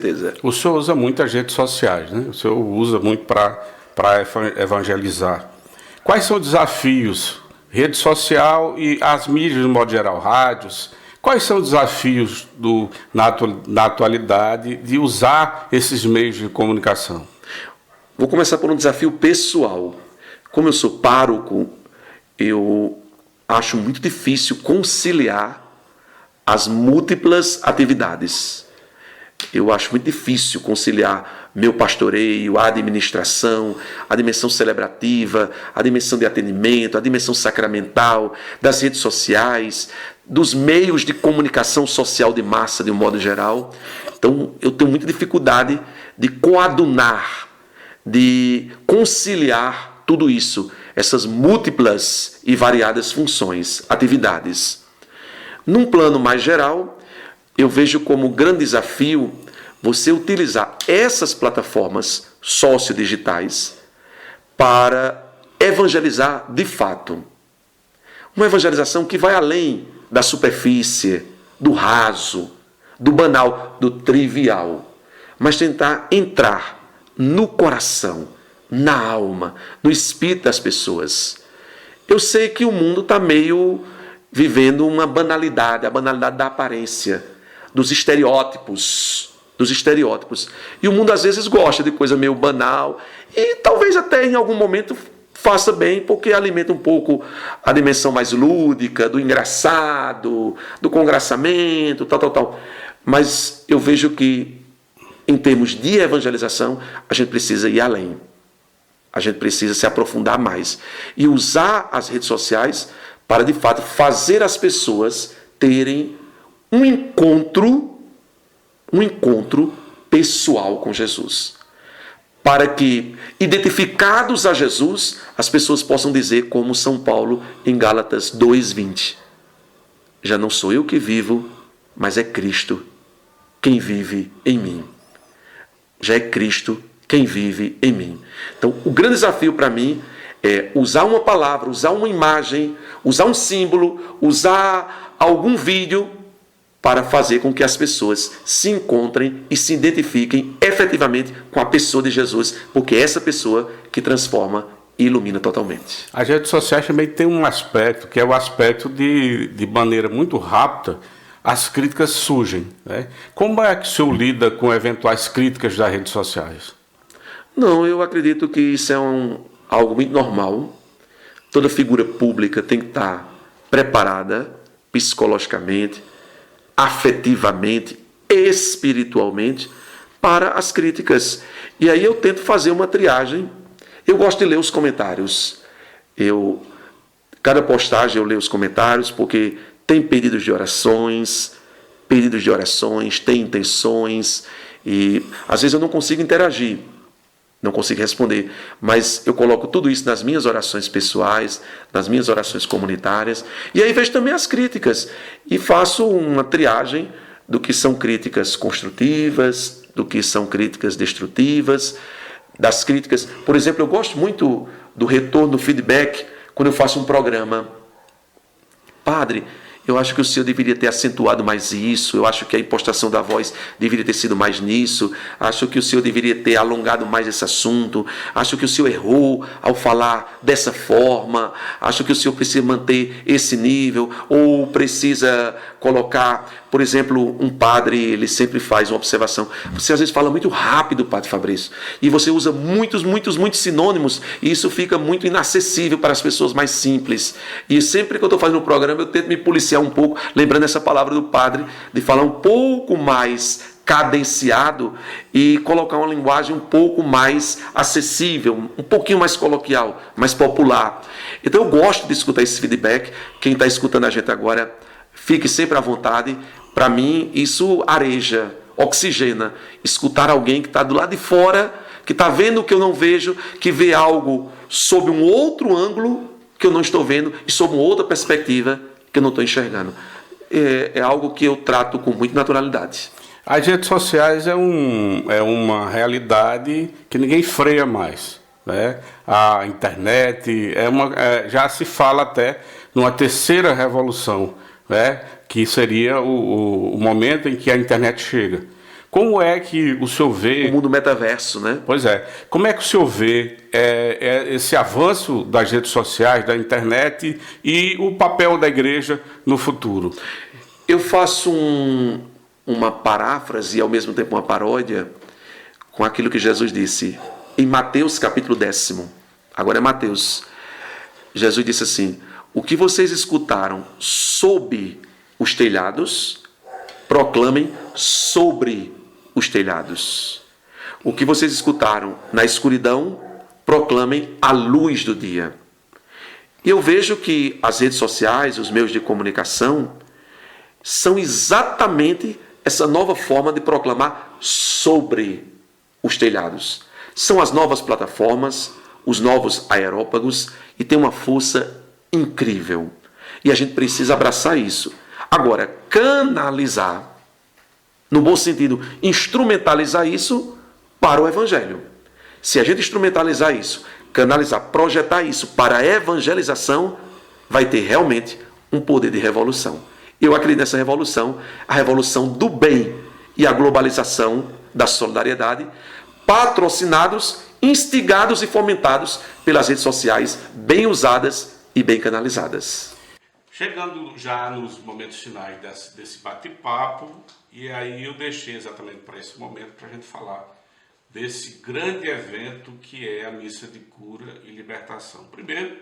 certeza. O senhor usa muito as redes sociais, né? O senhor usa muito para evangelizar. Quais são os desafios? Rede social e as mídias, de modo geral, rádios. Quais são os desafios na atualidade de usar esses meios de comunicação? Vou começar por um desafio pessoal. Como eu sou pároco, eu acho muito difícil conciliar as múltiplas atividades. Eu acho muito difícil conciliar meu pastoreio, a administração, a dimensão celebrativa, a dimensão de atendimento, a dimensão sacramental, das redes sociais, dos meios de comunicação social de massa, de um modo geral. Então, eu tenho muita dificuldade de coadunar, de conciliar tudo isso, essas múltiplas e variadas funções, atividades. Num plano mais geral, eu vejo como grande desafio você utilizar essas plataformas sociodigitais para evangelizar de fato. Uma evangelização que vai além da superfície, do raso, do banal, do trivial, mas tentar entrar no coração, na alma, no espírito das pessoas. Eu sei que o mundo está meio vivendo uma banalidade, a banalidade da aparência, dos estereótipos. E o mundo às vezes gosta de coisa meio banal e talvez até em algum momento faça bem, porque alimenta um pouco a dimensão mais lúdica, do engraçado, do congraçamento, tal. Mas eu vejo que, em termos de evangelização, a gente precisa ir além. A gente precisa se aprofundar mais e usar as redes sociais para, de fato, fazer as pessoas terem um encontro pessoal com Jesus. Para que, identificados a Jesus, as pessoas possam dizer, como São Paulo em Gálatas 2:20, já não sou eu que vivo, mas é Cristo quem vive em mim. Já é Cristo quem vive em mim. Então, o grande desafio para mim é usar uma palavra, usar uma imagem, usar um símbolo, usar algum vídeo para fazer com que as pessoas se encontrem e se identifiquem efetivamente com a pessoa de Jesus, porque é essa pessoa que transforma e ilumina totalmente. As redes sociais também têm um aspecto, que é o aspecto de maneira muito rápida, as críticas surgem, né? Como é que o senhor lida com eventuais críticas das redes sociais? Não, eu acredito que isso é algo muito normal. Toda figura pública tem que estar preparada psicologicamente, afetivamente, espiritualmente, para as críticas. E aí eu tento fazer uma triagem. Eu gosto de ler os comentários. Cada postagem eu leio os comentários, porque tem pedidos de orações, tem intenções, e às vezes eu não consigo interagir, não consigo responder, mas eu coloco tudo isso nas minhas orações pessoais, nas minhas orações comunitárias, e aí vejo também as críticas, e faço uma triagem do que são críticas construtivas, do que são críticas destrutivas, das críticas. Por exemplo, eu gosto muito do retorno, do feedback, quando eu faço um programa. Padre, eu acho que o senhor deveria ter acentuado mais isso, eu acho que a impostação da voz deveria ter sido mais nisso, acho que o senhor deveria ter alongado mais esse assunto, acho que o senhor errou ao falar dessa forma, acho que o senhor precisa manter esse nível, ou precisa colocar, por exemplo, um padre, ele sempre faz uma observação, você às vezes fala muito rápido, Padre Fabrício, e você usa muitos sinônimos, e isso fica muito inacessível para as pessoas mais simples, e sempre que eu estou fazendo um programa, eu tento me policiar um pouco, lembrando essa palavra do padre, de falar um pouco mais cadenciado e colocar uma linguagem um pouco mais acessível, um pouquinho mais coloquial, mais popular. Então eu gosto de escutar esse feedback. Quem está escutando a gente agora, fique sempre à vontade. Para mim, isso areja, oxigena. Escutar alguém que está do lado de fora, que está vendo o que eu não vejo, que vê algo sob um outro ângulo que eu não estou vendo e sob uma outra perspectiva que eu não estou enxergando. É algo que eu trato com muita naturalidade. As redes sociais é uma realidade que ninguém freia mais, né? A internet já se fala até numa terceira revolução, né? Que seria o momento em que a internet chega. Como é que o senhor vê... O mundo metaverso, né? Pois é. Como é que o senhor vê esse avanço das redes sociais, da internet e o papel da igreja no futuro? Eu faço uma paráfrase e ao mesmo tempo uma paródia com aquilo que Jesus disse em Mateus capítulo 10. Agora é Mateus. Jesus disse assim: o que vocês escutaram sob os telhados, proclamem sobre os telhados. O que vocês escutaram na escuridão, proclamem à luz do dia. E eu vejo que as redes sociais, os meios de comunicação, são exatamente essa nova forma de proclamar sobre os telhados. São as novas plataformas, os novos aerópagos, e tem uma força incrível. E a gente precisa abraçar isso. Agora, canalizar, no bom sentido, instrumentalizar isso para o Evangelho. Se a gente instrumentalizar isso, canalizar, projetar isso para a evangelização, vai ter realmente um poder de revolução. Eu acredito nessa revolução, a revolução do bem e a globalização da solidariedade, patrocinados, instigados e fomentados pelas redes sociais, bem usadas e bem canalizadas. Chegando já nos momentos finais desse bate-papo, e aí eu deixei exatamente para esse momento para a gente falar desse grande evento que é a Missa de Cura e Libertação. Primeiro,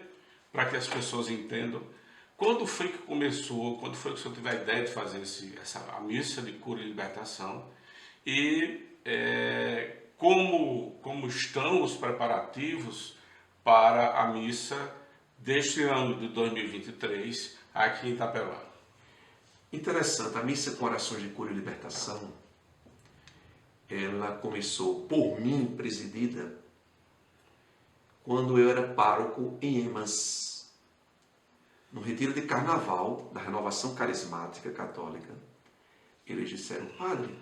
para que as pessoas entendam, quando foi que começou, quando foi que o senhor teve a ideia de fazer a Missa de Cura e Libertação, e como estão os preparativos para a missa deste ano de 2023 aqui em Itaperuna. Interessante, a missa com orações de cura e libertação, ela começou por mim, presidida, quando eu era pároco em Emas, no retiro de carnaval da Renovação Carismática Católica. Eles disseram: padre,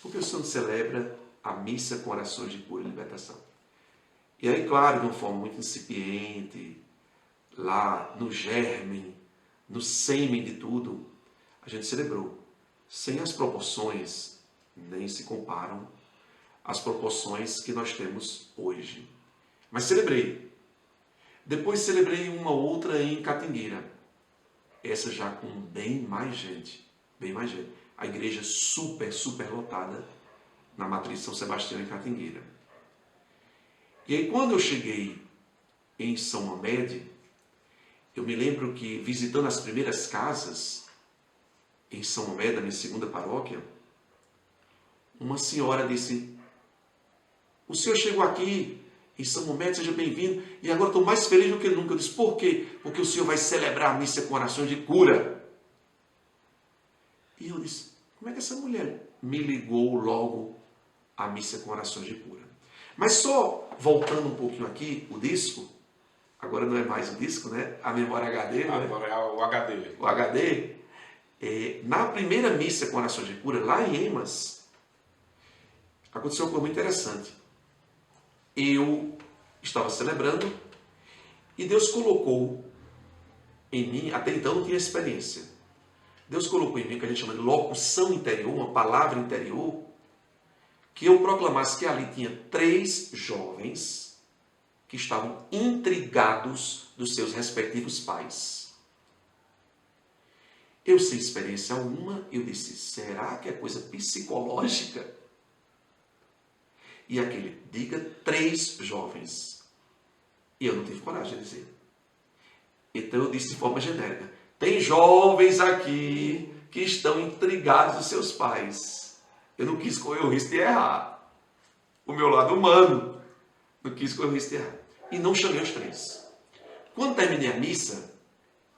por que o senhor não celebra a missa com orações de cura e libertação? E aí, claro, de uma forma muito incipiente, lá no germe, no sêmen de tudo, a gente celebrou. Sem as proporções, nem se comparam às proporções que nós temos hoje. Mas celebrei. Depois celebrei uma outra em Catingueira. Essa já com bem mais gente. Bem mais gente. A igreja super lotada na Matriz São Sebastião em Catingueira. E aí quando eu cheguei em São Mamede, eu me lembro que visitando as primeiras casas em São Mamede, na minha segunda paróquia, uma senhora disse: o senhor chegou aqui em São Mamede, seja bem-vindo, e agora estou mais feliz do que nunca. Eu disse: por quê? Porque o senhor vai celebrar a missa com orações de cura. E eu disse: como é que essa mulher me ligou logo a missa com orações de cura? Mas só voltando um pouquinho aqui, o disco, agora não é mais o disco, né? A memória HD, né? Agora é o HD. O HD, na primeira missa com orações de cura, lá em Emas, aconteceu uma coisa muito interessante. Eu estava celebrando e Deus colocou em mim, até então não tinha experiência, Deus colocou em mim o que a gente chama de locução interior, uma palavra interior, que eu proclamasse que ali tinha 3 jovens que estavam intrigados dos seus respectivos pais. Eu, sem experiência alguma, eu disse: será que é coisa psicológica? E aquele: diga 3 jovens. E eu não tive coragem de dizer. Então eu disse de forma genérica: tem jovens aqui que estão intrigados dos seus pais. Eu não quis correr o risco de errar. O meu lado humano não quis correr o risco de errar. E não chamei os 3. Quando terminei a missa,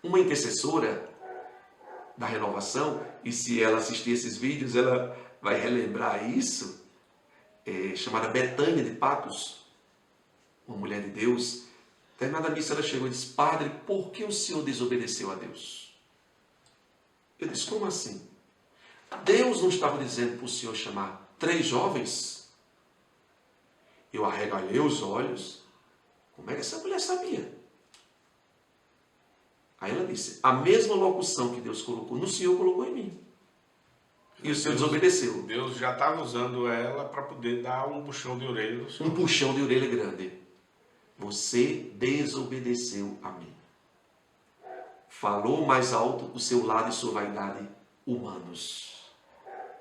uma intercessora da Renovação, e se ela assistir esses vídeos, ela vai relembrar isso, chamada Betânia de Patos, uma mulher de Deus. Terminada a missa, ela chegou e disse: padre, por que o senhor desobedeceu a Deus? Eu disse: como assim? Deus não estava dizendo para o senhor chamar 3 jovens? Eu arregalei os olhos. Como é que essa mulher sabia? Aí ela disse: a mesma locução que Deus colocou no senhor, colocou em mim. E o senhor desobedeceu. Deus já estava usando ela para poder dar um puxão de orelha do senhor. Um puxão de orelha grande. Você desobedeceu a mim. Falou mais alto o seu lado e sua vaidade humanos.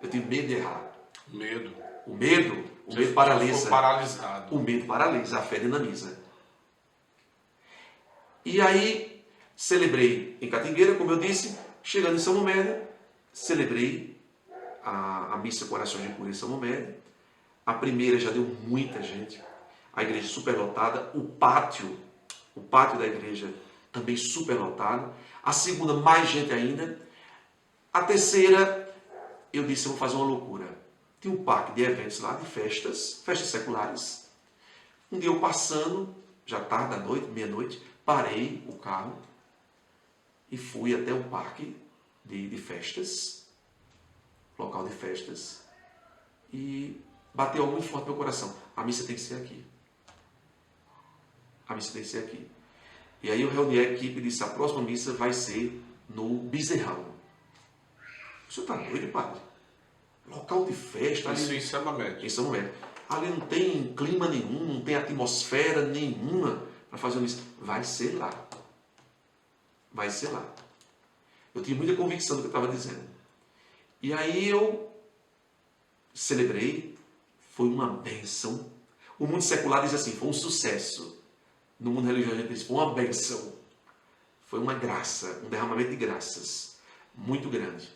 Eu tenho medo de errar. Medo. O medo paralisa. Paralisado. O medo paralisa, a fé dinamiza. E aí, celebrei em Catingueira, como eu disse, chegando em São Momédio, celebrei a missa com orações de cura em São Momédio. A primeira já deu muita gente, a igreja superlotada, o pátio da igreja também superlotado. A segunda, mais gente ainda. A terceira, eu disse, eu vou fazer uma loucura. Tinha um parque de eventos lá, de festas seculares. Um dia eu passando, já tarde da noite, meia-noite, parei o carro e fui até o parque de festas, local de festas, e bateu algo muito forte no meu coração. A missa tem que ser aqui. A missa tem que ser aqui. E aí eu reuni a equipe e disse, a próxima missa vai ser no Bezerrão. O senhor está doido, padre? Local de festa. Isso ali, em São Momédio. Em São Momédio. Ali não tem clima nenhum, não tem atmosfera nenhuma para fazer uma missa. Vai ser lá. Vai ser lá. Eu tinha muita convicção do que eu estava dizendo. E aí eu celebrei, foi uma bênção. O mundo secular diz assim, foi um sucesso. No mundo religioso a gente diz, foi uma bênção. Foi uma graça, um derramamento de graças muito grande.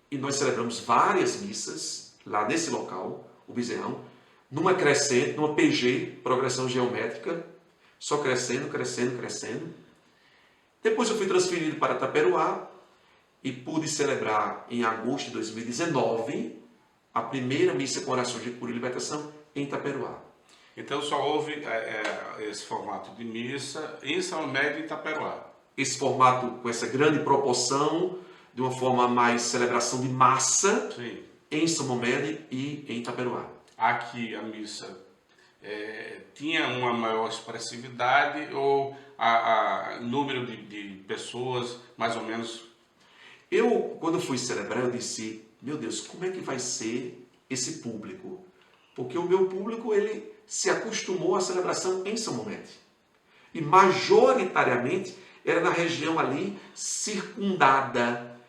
E nós celebramos várias missas lá nesse local, o Bezerrão, numa crescente, numa PG, progressão geométrica, só crescendo, crescendo, crescendo. Depois eu fui transferido para Taperoá e pude celebrar em agosto de 2019 a primeira missa com orações de cura e libertação em Taperoá. Então só houve esse formato de missa em São Momédio e Itaperoá. Esse formato com essa grande proporção, de uma forma mais celebração de massa, sim, em São Momédio e em Itaperoá. Aqui a missa tinha uma maior expressividade ou a número de pessoas mais ou menos? Quando fui celebrar, eu disse, meu Deus, como é que vai ser esse público? Porque o meu público, ele se acostumou à celebração em São Momédio. E majoritariamente era na região ali circundada,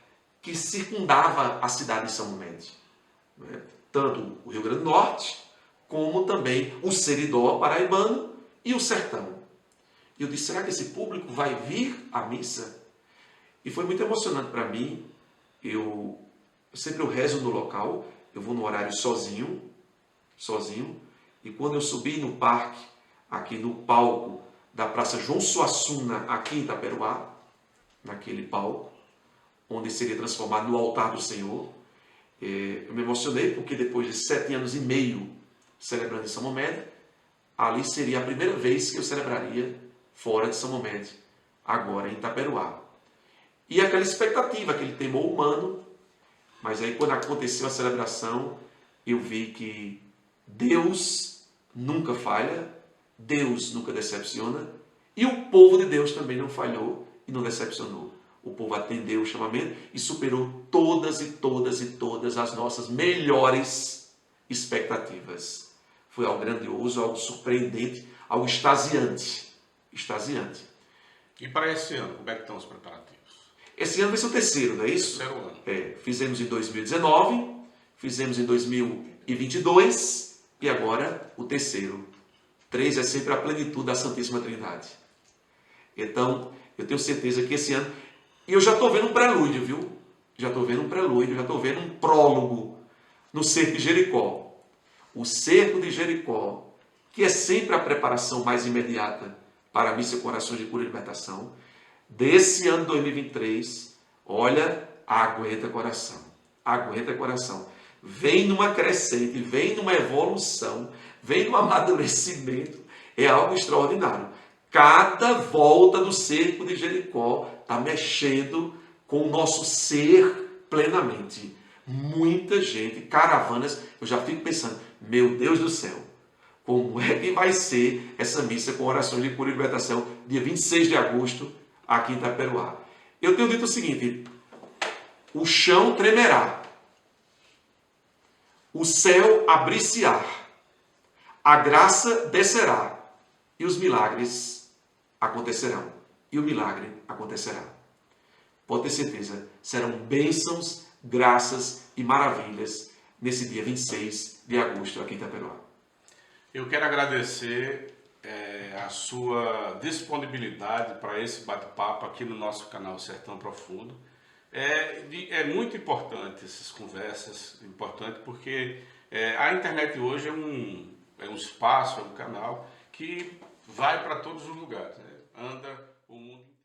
que circundava a cidade de São Momédio. Tanto o Rio Grande do Norte, como também o Seridó paraibano e o Sertão. E eu disse, será que esse público vai vir à missa? E foi muito emocionante para mim. Eu sempre rezo no local, eu vou no horário sozinho, e quando eu subi no parque, aqui no palco da Praça João Suassuna, aqui em Itaperoá, naquele palco, onde seria transformado no altar do Senhor, eu me emocionei, porque depois de 7 anos e meio celebrando em São Momédio, ali seria a primeira vez que eu celebraria fora de São Momédio, agora em Itaperoá. E aquela expectativa, aquele temor humano, mas aí quando aconteceu a celebração, eu vi que Deus nunca falha, Deus nunca decepciona, e o povo de Deus também não falhou e não decepcionou. O povo atendeu o chamamento e superou todas e todas e todas as nossas melhores expectativas. Foi algo grandioso, algo surpreendente, algo extasiante. Extasiante. E para esse ano, como é que estão os preparativos? Esse ano vai ser o terceiro, não é isso? Terceiro ano. Fizemos em 2019, fizemos em 2022 e agora o terceiro. 3 é sempre a plenitude da Santíssima Trindade. Então, eu tenho certeza que esse ano... E eu já estou vendo um prelúdio, viu? Já estou vendo um prelúdio, já estou vendo um prólogo no cerco de Jericó. O cerco de Jericó, que é sempre a preparação mais imediata para a missa com orações de cura e libertação, desse ano 2023, olha, aguenta coração. Aguenta coração. Vem numa crescente, vem numa evolução, vem num amadurecimento. É algo extraordinário. Cada volta do cerco de Jericó está mexendo com o nosso ser plenamente. Muita gente, caravanas, eu já fico pensando, meu Deus do céu, como é que vai ser essa missa com orações de cura e libertação, dia 26 de agosto, aqui em Itaperoá? Eu tenho dito o seguinte, o chão tremerá, o céu abrir-se-á, a graça descerá e os milagres acontecerão. E o milagre acontecerá. Pode ter certeza, serão bênçãos, graças e maravilhas nesse dia 26 de agosto aqui em Itaperuá. Eu quero agradecer a sua disponibilidade para esse bate-papo aqui no nosso canal Sertão Profundo. É muito importante essas conversas, importante porque a internet hoje é um espaço, é um canal que vai para todos os lugares, né? Anda o mundo.